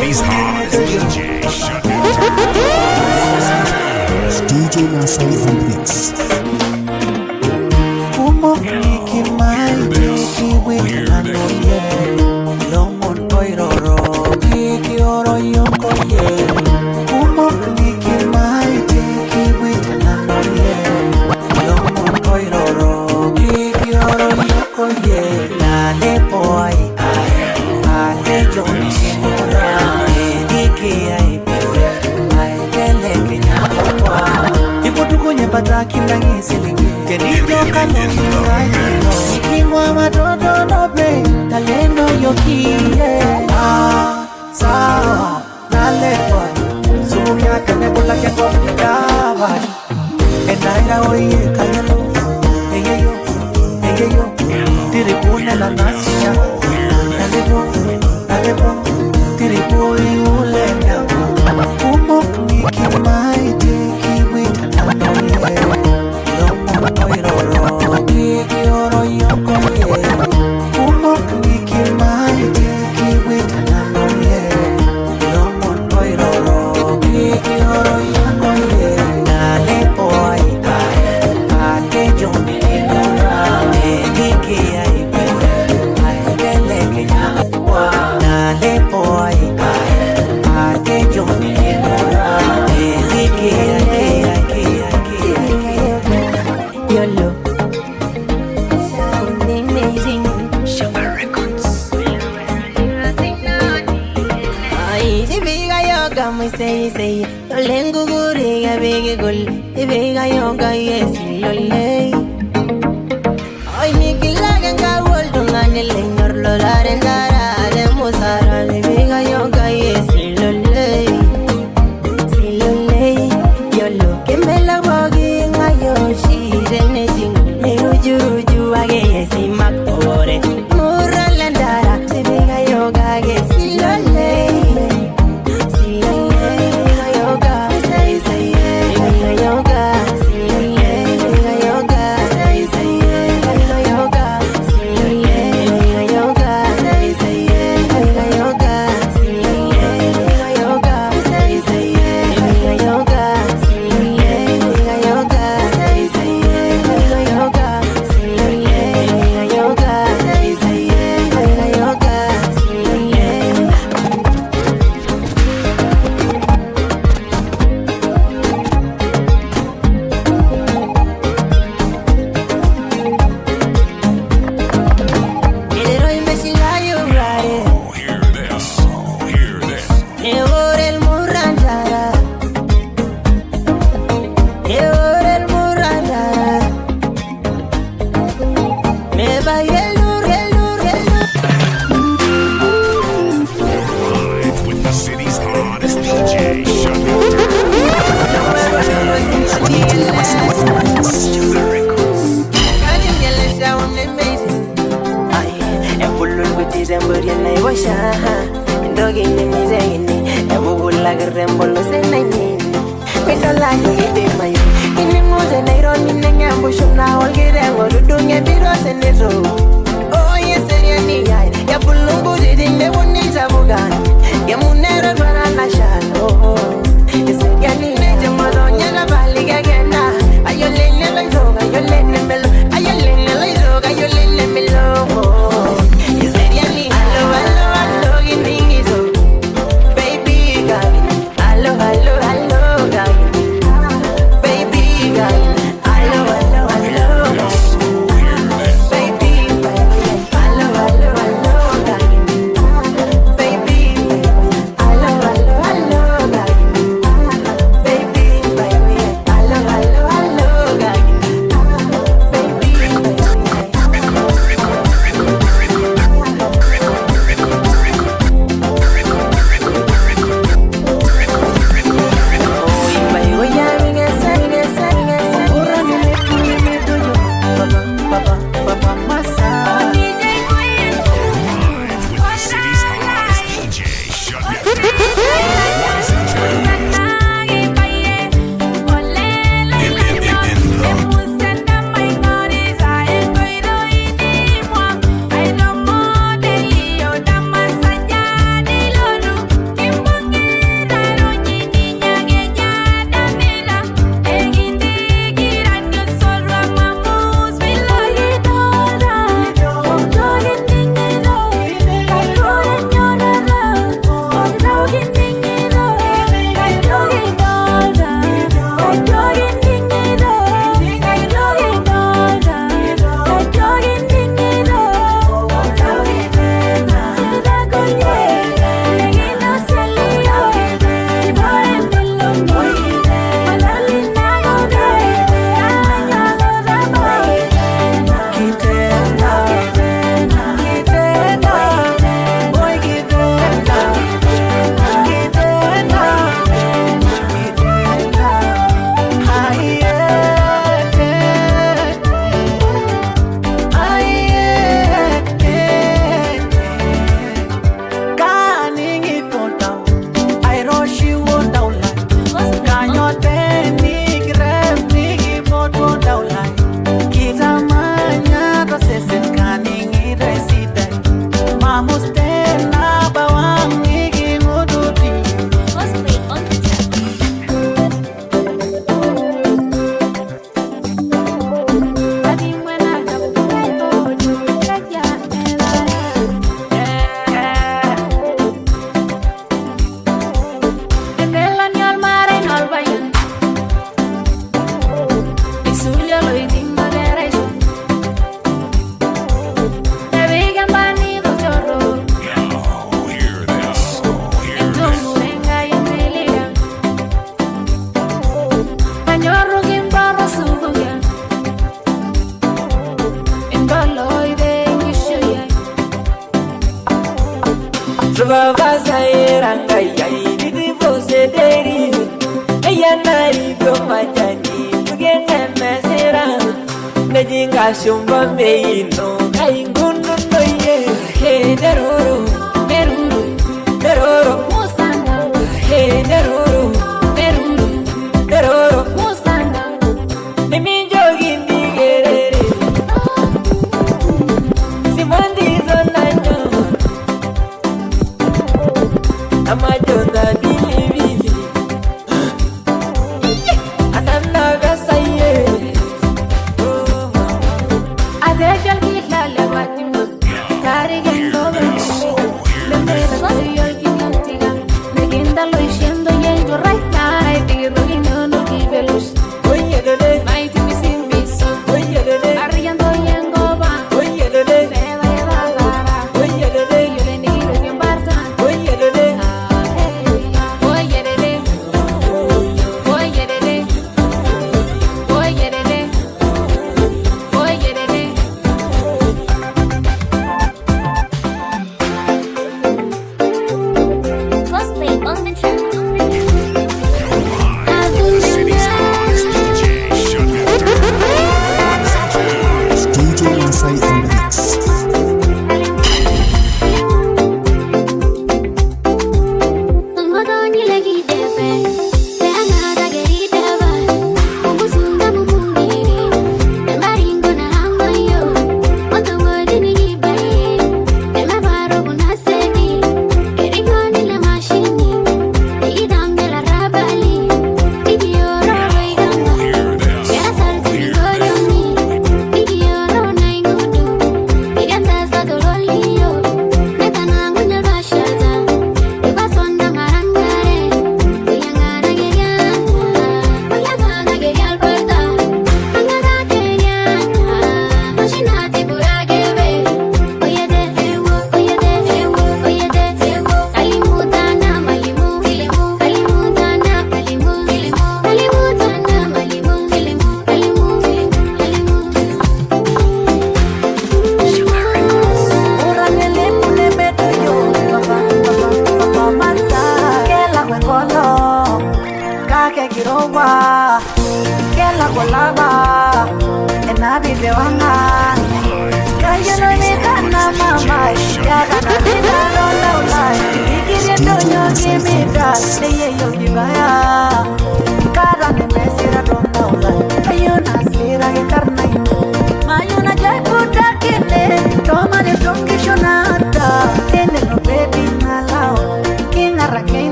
city's hottest DJ. Shut it down. Deejay Maasai on the mix. Silolei. Ay, mi kilagan ka woldo ngane lenyor lo larendara de musara le biga yo gaye silolei. Silolei, yo lo que me la bogi ngayo shi de nejing. Me uju age si makore. Mura landara de biga yo gaye silolei. Shumba meino kaingundu noye hey NEROORO NEROORO NEROORO musanga hey NEROORO NEROORO NEROORO musanga mimi jogi ndigerere simandi zonanya amajonda bilibili anana gasaye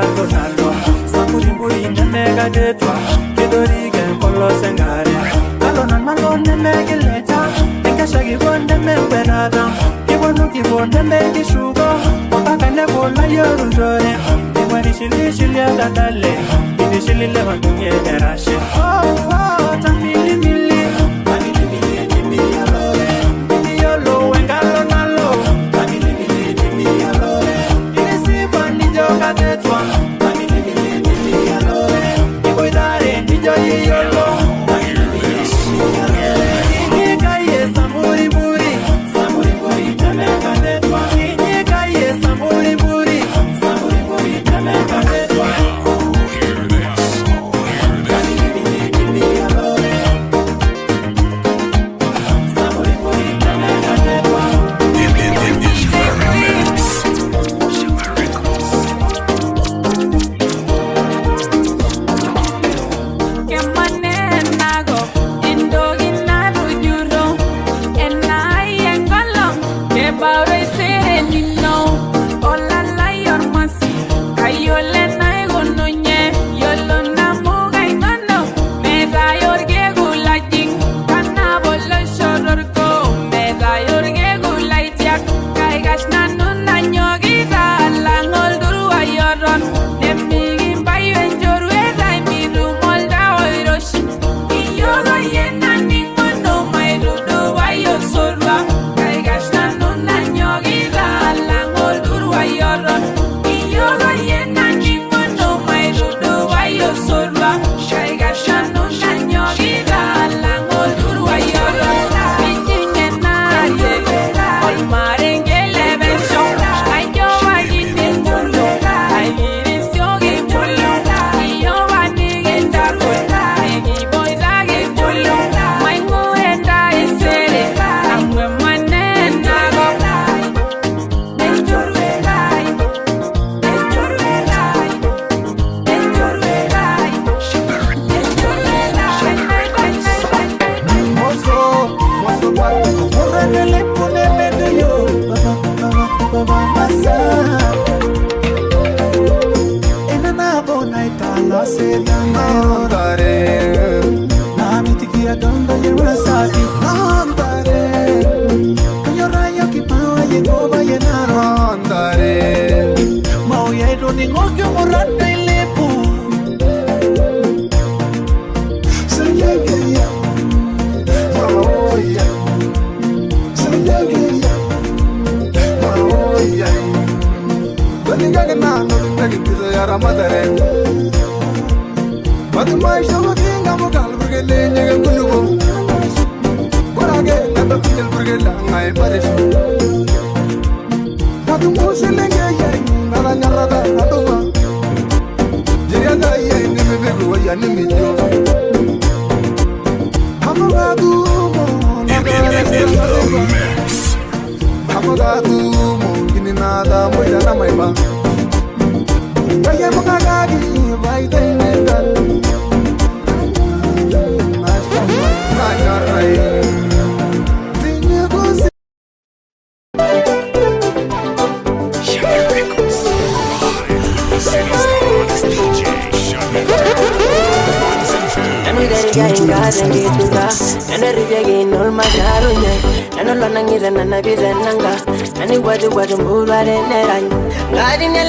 galo nalo Samuri muri nemega detwa Kidori gen polo sengare Galo nalo nemege leta Ekasha gibonde memberada Kibonu kibonde megi shugo Wapaka nebola yorudore Iwani shili shili agadale Idi shili lewa nunye derashe Oh, tamilimili Tamilimili nimi alore Ini yolo wengalo nalo Tamilimili nimi alore Ini sipa nijo kadetwa Tamilimili nimi alore Iboidare nijo yiyolo Tamilimili nimi alore Ini kaye samuri buri Samuri buri teme kadetwa Ini kaye samuri buri Samuri buri teme kadetwa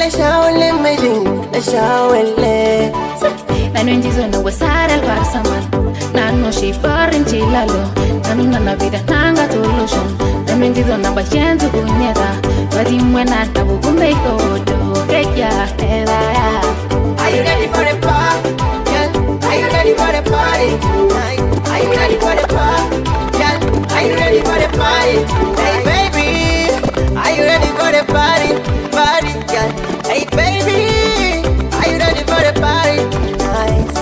Leshao le mejing, Leshao le. Nanu njizo na wasara albarsaman. Nanu shiparin chilalo. Nanu na vida nanga tolution. Nanu njizo na bashentu kunyeta. Wadi mwena tabu kumbeko do. Kekia edaya. Are you ready for the party? Yeah. Are you ready for the party? Are you ready for the party? Yeah. Are you ready for the party? Hey baby, are you ready for the party? Party, yeah. Hey baby, are you ready for the party? Nice,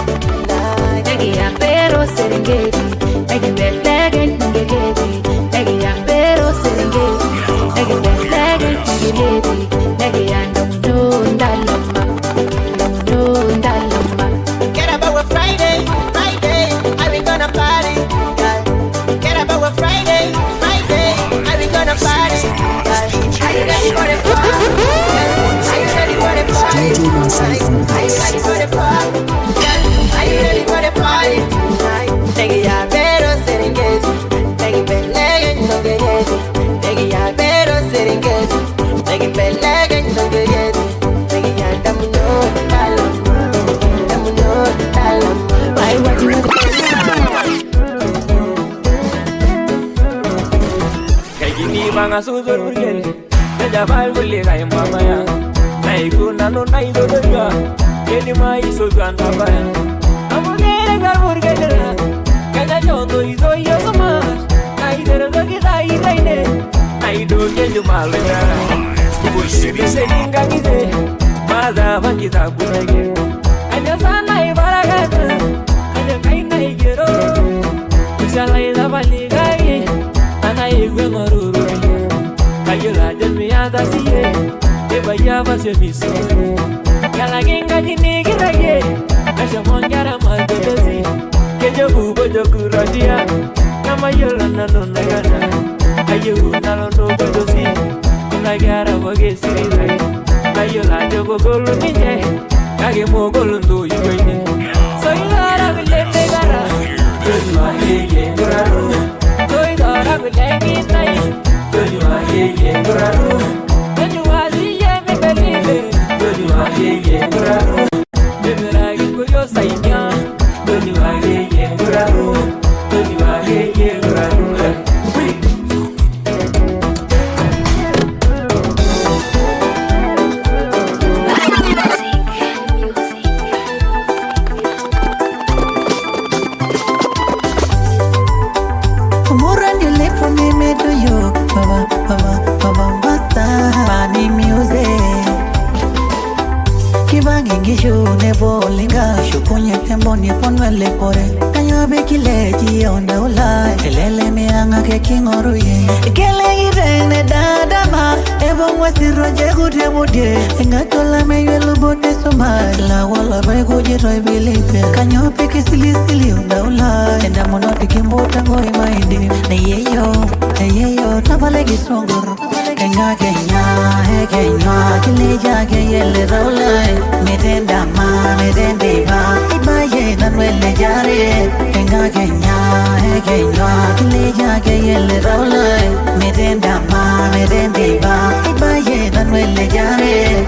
nice. Negia pero serengeti. Negi belegen ngegeti. Negia pero serengeti. Negi belegen ngegeti. Negia ndundaloma. suzur burgel Deja bai buli kai mama ya Nai guna no nai do ya Kedi mai sugan tabaya Amugere gar burgel Kaja jondo izo yo sama Nai der do kita iraine Nai do ke jumal ya Kushiri selinga kide Maza vakita kunage Aja sana ibaragata Aja kai nai gero Kushalai da baligai Anai gwengoru Kayola jamiata siye Eba yaba se miso Kala genga jini kirage Asha mongara malbedezi Kejo bubo joku rajia Nama yola nano nagana Ayu nalo no bedosi Nagara wage siri Ayola jogo golu ninye Kage mo golu ndo yuweni Soidara bilende gara Yojua heye kuraru Soidara bilenge tai Yojua heye kuraru Yojua siye mebelize Yojua heye kuraru Beberagi kuyo sainya Yojua heye kuraru Yojua heye kuraru Shukunye tembo ni ponwele pore Kanyo bekile jionda ulai Elele mianga ke kingoruye Kele girene dadama Ebo mwasi roje kute mudye Ngatola meyelu bote sumai La wala bai kuje roi bilipe Kanyo peke sili sili unda ulai Enda monoti kimbota ngoi maindi Neyeyo Tapale gisongoro Kenya Kenya Kilija keyele raulai Medenda ma medende ba Ibaye nanwele jare Kenya Kilija keyele raulai Medenda ma medende ba Ibaye nanwele jare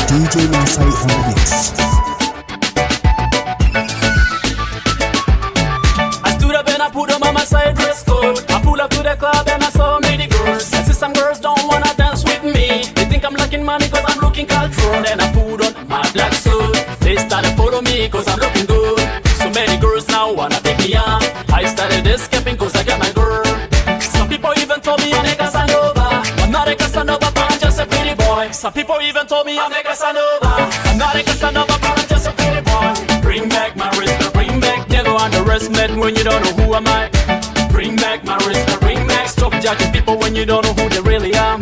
Deejay Maasai on the mix. I stood up and I put on my Masai dress code. I pull up to the club and I saw many girls. I see some girls don't wanna dance with me. They think I'm lacking money cause I'm looking cultural. Then I put on my black suit. They started follow me cause I'm looking good. So many girls now wanna take me on. I started escaping cause I got my girl. Some people even told me I'm a Casanova. I'm not a Casanova but I'm just a pretty boy. Some people even told me I'm a Casanova. I'm not a Casanova but I'm just a pretty boy. Bring back my wrist, bring back. Never underestimate when you don't know who am I. Bring back my wrist, bring back. Stop judging people when you don't know who they really are.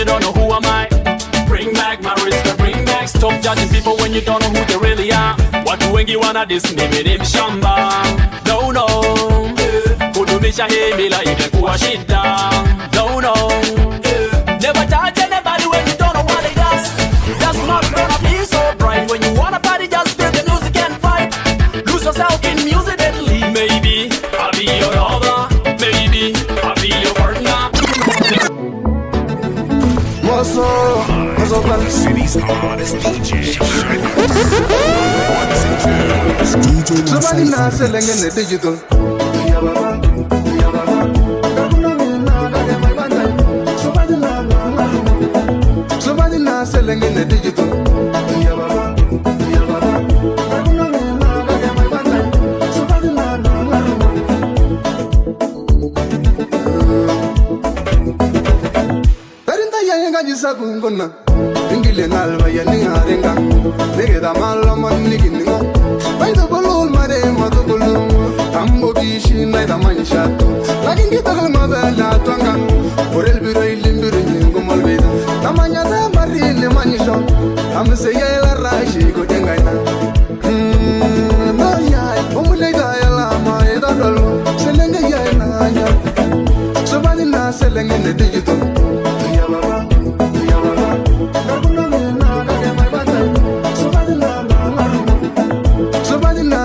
you don't know who am I. Bring back my respect, bring back. Stop judging people when you don't know who they really are. Watu wengi wana this name mshamba. Don't know kudumisha hii mila imekuwa shida. Don't know never judge anybody when you don't know what they got. That's not gonna be so bright. When you wanna party, just feel the music and fight. Lose yourself in music and leave. Maybe I'll be your lover, maybe I'll be your partner. The city's hottest DJ. Somebody now selling in the digital. Somebody now selling in the digital. Sakungona ingile nalva ya ningarenga negeda mala maniginga baito bolol mare matokolo ambo bishi naida manishato lakingi tagal mabela twanga orel biro ilimbiro nyingo malveda tamanya da marile manisho amse yela rashi ko dengaina no ya omulega yala ma eda dolo selenge ya nanya somebody na selenge ne digital ya baba.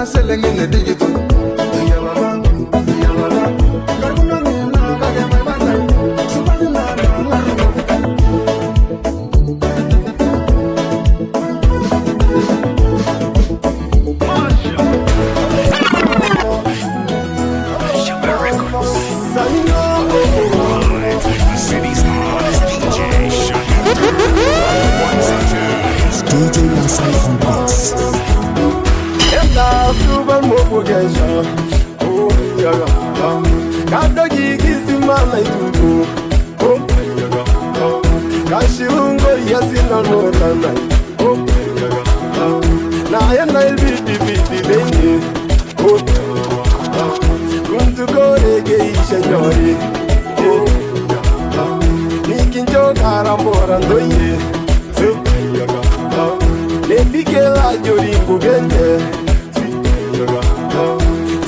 Selling in the digital. DJ Maasai on beats. Super Mopo Gesha. Oh, yaga. Kado gigisi mana itubu. Oh, yaga. Kashirungo yasina no rana. Oh, yaga. Na yana ilbidi bidi lenye. Oh, yaga. Kuntu kore geisha nyori. Oh, yaga. Nikinjo karambora ndoye. Oh, yaga. Nepike la jori mbugende.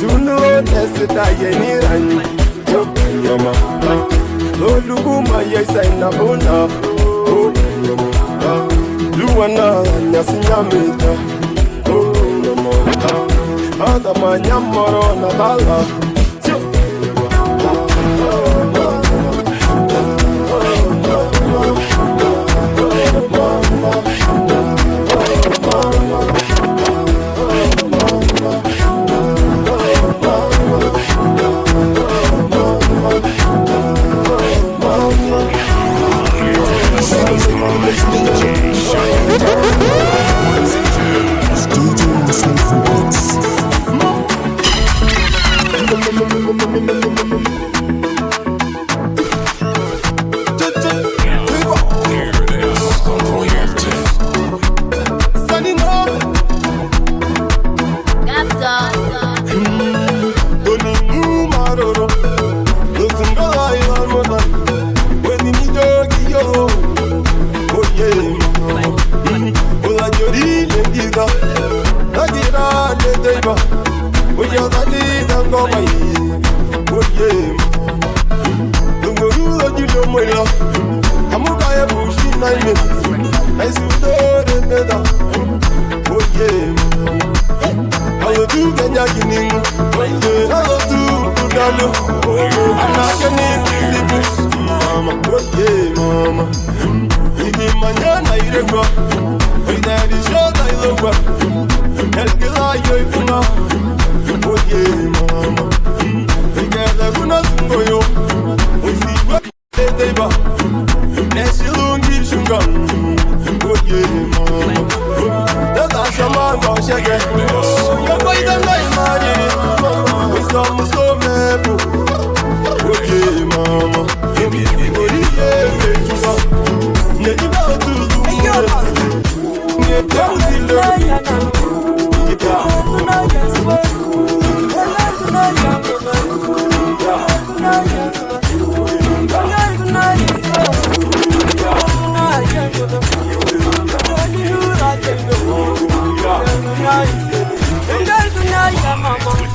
Tuno nesita yenirani Yama Loluguma yesaina bona Luwana nyasinyamita Adama nyamoro natala DJ Maasai on beats.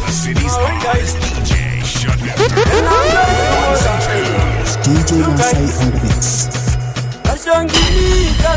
The city's hottest DJ, shut it DJ Maasai on the mix. DJ Maasai on the mix.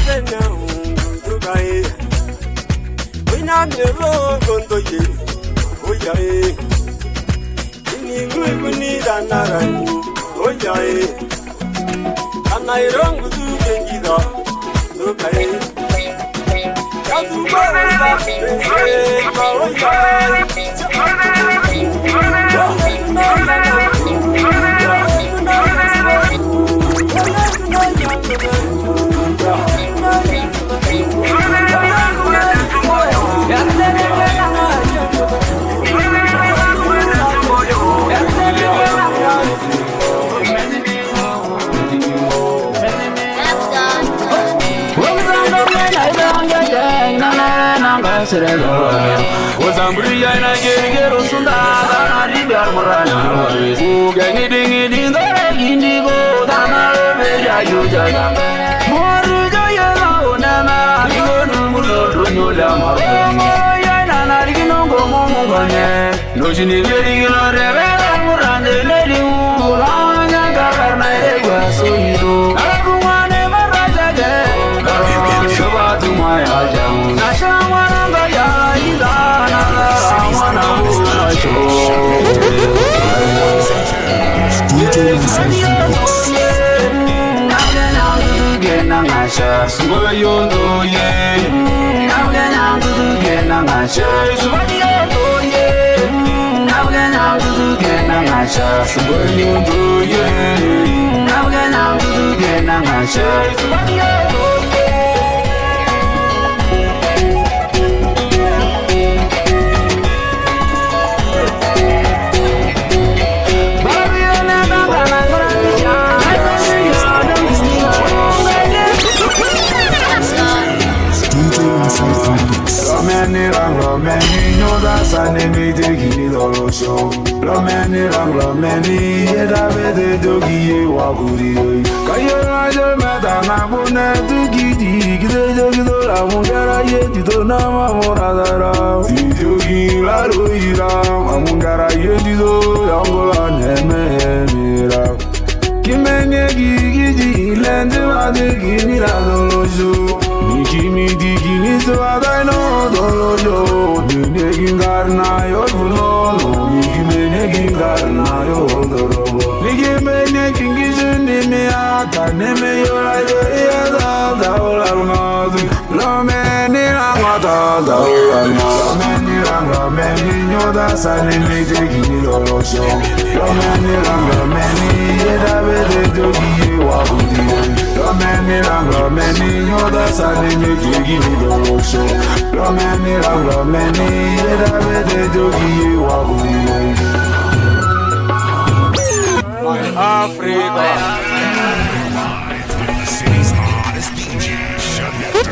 The city's hottest DJ, shut it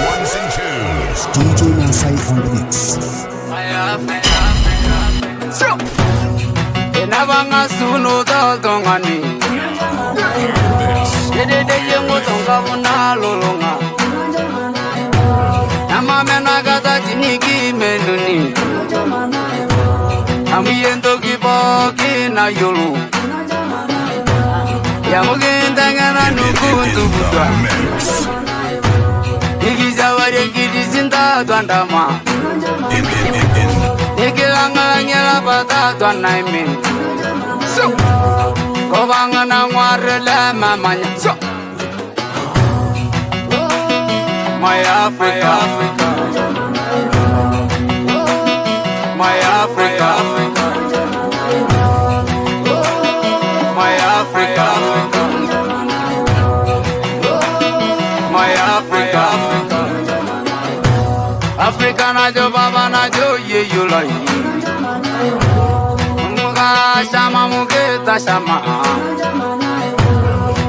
Ones and twos. DJ Maasai on the mix. My Africa, my Africa, my Africa, my Africa, Africa na jo baba na jo ye you like. Muga shama mugeta shama,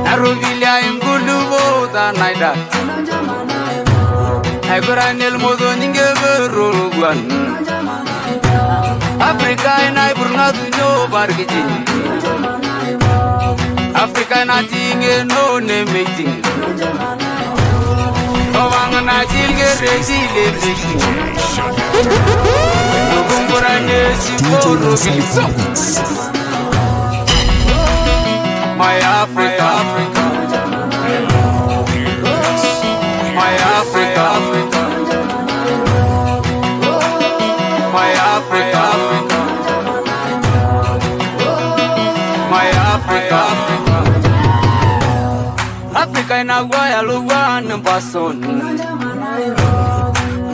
narugilia ingulu boda naida. Agranel modo ninge verrugan. Africa na iburna dunyo bargiji. Africa na tinge no ne meeting. Owanga My Africa, my Africa, my Africa, my Africa, Africa inagwaya luwana basoni.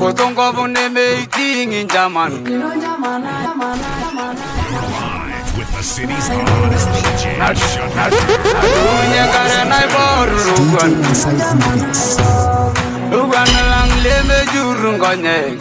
Kotongo bune meeting in Jaman. With the city's hottest DJ. Dunia karena baru DJ Maasai on the mix. Ugan lang leme jurung konyek.